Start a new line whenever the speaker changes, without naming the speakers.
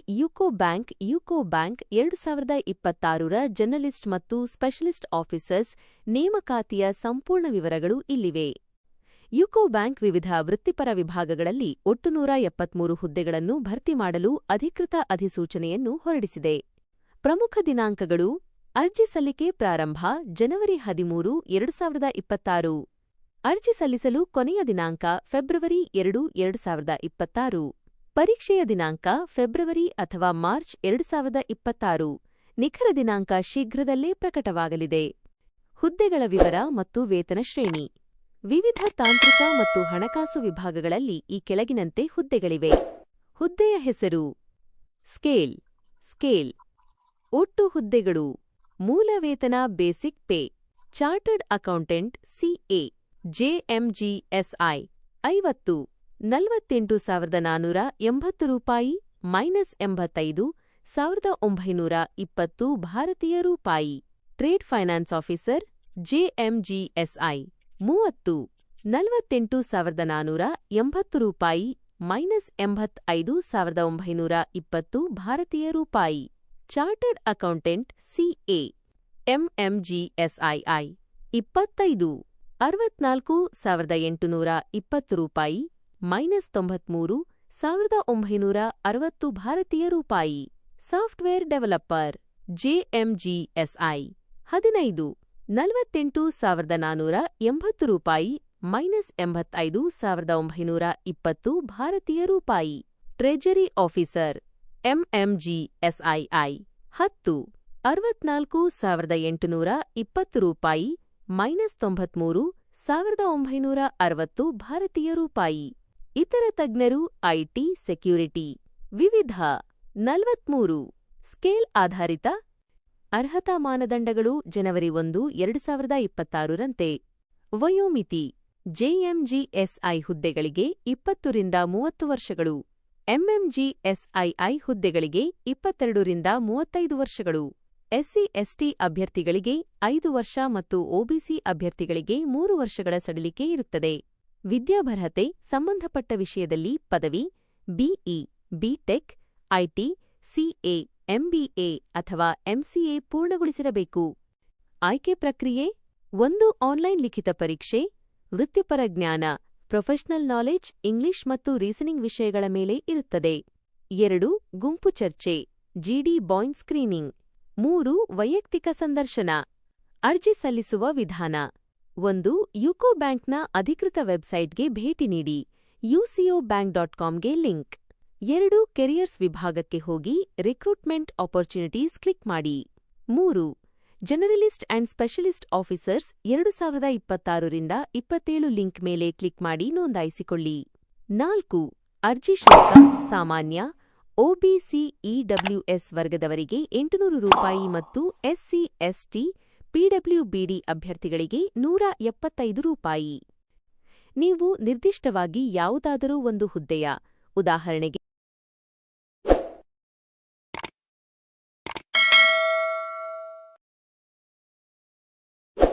UCO bank 2026 ರ journalist ಮತ್ತು specialist officers ನೇಮಕಾತಿಯ ಸಂಪೂರ್ಣ ವಿವರಗಳು ಇಲ್ಲಿವೆ. ಯುಕೋ ಬ್ಯಾಂಕ್ ವಿವಿಧ ವೃತ್ತಿಪರ ವಿಭಾಗಗಳಲ್ಲಿ ಒಟ್ಟು 173 ಹುದ್ದೆಗಳನ್ನು ಭರ್ತಿ ಮಾಡಲು ಅಧಿಕೃತ ಅಧಿಸೂಚನೆಯನ್ನು ಹೊರಡಿಸಿದೆ. ಪ್ರಮುಖ ದಿನಾಂಕಗಳು: ಅರ್ಜಿ ಸಲ್ಲಿಕೆ ಪ್ರಾರಂಭ ಜನವರಿ 13, 2026. ಅರ್ಜಿ ಸಲ್ಲಿಸಲು ಕೊನೆಯ ದಿನಾಂಕ ಫೆಬ್ರವರಿ 2, 2026. ಪರೀಕ್ಷೆಯ ದಿನಾಂಕ ಫೆಬ್ರವರಿ ಅಥವಾ ಮಾರ್ಚ್ 2026. ನಿಖರ ದಿನಾಂಕ ಶೀಘ್ರದಲ್ಲೇ ಪ್ರಕಟವಾಗಲಿದೆ. ಹುದ್ದೆಗಳ ವಿವರ ಮತ್ತು ವೇತನ ಶ್ರೇಣಿ: ವಿವಿಧ ತಾಂತ್ರಿಕ ಮತ್ತು ಹಣಕಾಸು ವಿಭಾಗಗಳಲ್ಲಿ ಈ ಕೆಳಗಿನಂತೆ ಹುದ್ದೆಗಳಿವೆ. ಹುದ್ದೆಯ ಹೆಸರು: ಸ್ಕೇಲ್. ಒಟ್ಟು ಹುದ್ದೆಗಳು: ಮೂಲ ವೇತನ basic pay, chartered accountant CA, JMGSI 50, 48,480 ರೂಪಾಯಿ -85, 1,920 ಭಾರತೀಯ ರೂಪಾಯಿ. ಟ್ರೇಡ್ ಫೈನಾನ್ಸ್ ಆಫೀಸರ್ ಜೆಎಂಜಿಎಸ್ಐ 30, 48,480 ರೂಪಾಯಿ -85, 1,920 ಭಾರತೀಯ ರೂಪಾಯಿ. ಚಾರ್ಟರ್ಡ್ ಅಕೌಂಟೆಂಟ್ ಸಿಎ ಎಂಎಂಜಿಎಸ್ಐ 25, 64,820 ರೂಪಾಯಿ -93, 1,960 ಭಾರತೀಯ ರೂಪಾಯಿ. ಸಾಫ್ಟ್ವೇರ್ ಡೆವಲಪರ್ ಜೆಎಂಜಿಎಸ್ಐ 15, 48,480 ರೂಪಾಯಿ -85, 1,920 ಭಾರತೀಯ ರೂಪಾಯಿ. ಟ್ರೆಜರಿ ಆಫೀಸರ್ ಎಂಎಂಜಿಎಸ್ಐ 10, 64,820 ರೂಪಾಯಿ -93, 1,960 ಭಾರತೀಯ ರೂಪಾಯಿ. ಇತರ ತಜ್ಞರು ಐಟಿ ಸೆಕ್ಯೂರಿಟಿ ವಿವಿಧ 43. ಸ್ಕೇಲ್ ಆಧಾರಿತ ಅರ್ಹತಾ ಮಾನದಂಡಗಳು ಜನವರಿ 1, 2026 ರಂತೆ. ವಯೋಮಿತಿ: ಜೆಎಂಜಿಎಸ್ಐ ಹುದ್ದೆಗಳಿಗೆ 20 ರಿಂದ 30 ವರ್ಷಗಳು, ಎಂಎಂಜಿಎಸ್ಐ ಹುದ್ದೆಗಳಿಗೆ 22 ರಿಂದ 35 ವರ್ಷಗಳು, ಎಸ್ಸಿ/ಎಸ್ಟಿ ಅಭ್ಯರ್ಥಿಗಳಿಗೆ 5 ವರ್ಷ ಮತ್ತು ಒಬಿಸಿ ಅಭ್ಯರ್ಥಿಗಳಿಗೆ 3 ವರ್ಷಗಳ ಸಡಿಲಿಕೆ ಇರುತ್ತದೆ. ವಿದ್ಯಾರ್ಹತೆ ಸಂಬಂಧಪಟ್ಟ ವಿಷಯದಲ್ಲಿ ಪದವಿ, BE, BTech, IT, CA, MBA ಅಥವಾ ಎಂಸಿಎ ಪೂರ್ಣಗೊಳಿಸಿರಬೇಕು. ಆಯ್ಕೆ ಪ್ರಕ್ರಿಯೆ: 1 ಆನ್ಲೈನ್ ಲಿಖಿತ ಪರೀಕ್ಷೆ, ವೃತ್ತಿಪರ ಜ್ಞಾನ ಪ್ರೊಫೆಷನಲ್ ನಾಲೆಜ್ ಇಂಗ್ಲಿಷ್ ಮತ್ತು ರೀಸನಿಂಗ್ ವಿಷಯಗಳ ಮೇಲೆ ಇರುತ್ತದೆ. 2 ಗುಂಪು ಚರ್ಚೆ ಜಿಡಿ ಬಾಯ್ನ್ ಸ್ಕ್ರೀನಿಂಗ್. 3 ವೈಯಕ್ತಿಕ ಸಂದರ್ಶನ. ಅರ್ಜಿ ಸಲ್ಲಿಸುವ ವಿಧಾನ: 1 ಯುಕೋ ಬ್ಯಾಂಕ್ನ ಅಧಿಕೃತ ವೆಬ್ಸೈಟ್ಗೆ ಭೇಟಿ ನೀಡಿ, ucobank.comಗೆ ಲಿಂಕ್. 2 ಕೆರಿಯರ್ಸ್ ವಿಭಾಗಕ್ಕೆ ಹೋಗಿ ರಿಕ್ರೂಟ್ಮೆಂಟ್ ಆಪರ್ಚುನಿಟೀಸ್ ಕ್ಲಿಕ್ ಮಾಡಿ. 3 ಜನರಲಿಸ್ಟ್ ಅಂಡ್ ಸ್ಪೆಷಲಿಸ್ಟ್ ಆಫೀಸರ್ಸ್ 2026 ರಿಂದ 27 ಲಿಂಕ್ ಮೇಲೆ ಕ್ಲಿಕ್ ಮಾಡಿ ನೋಂದಾಯಿಸಿಕೊಳ್ಳಿ. 4 ಅರ್ಜಿ ಶುಲ್ಕ ಸಾಮಾನ್ಯ, ಒಬಿಸಿ ಇಡಬ್ಲ್ಯೂಎಸ್ ವರ್ಗದವರಿಗೆ 800 ರೂಪಾಯಿ ಮತ್ತು ಎಸ್ಸಿ/ಎಸ್ಟಿ, ಪಿಡಬ್ಲ್ಯೂಬಿಡಿ ಅಭ್ಯರ್ಥಿಗಳಿಗೆ 175 ರೂಪಾಯಿ. ನೀವು ನಿರ್ದಿಷ್ಟವಾಗಿ ಯಾವುದಾದರೂ ಒಂದು ಹುದ್ದೆಯ, ಉದಾಹರಣೆಗೆ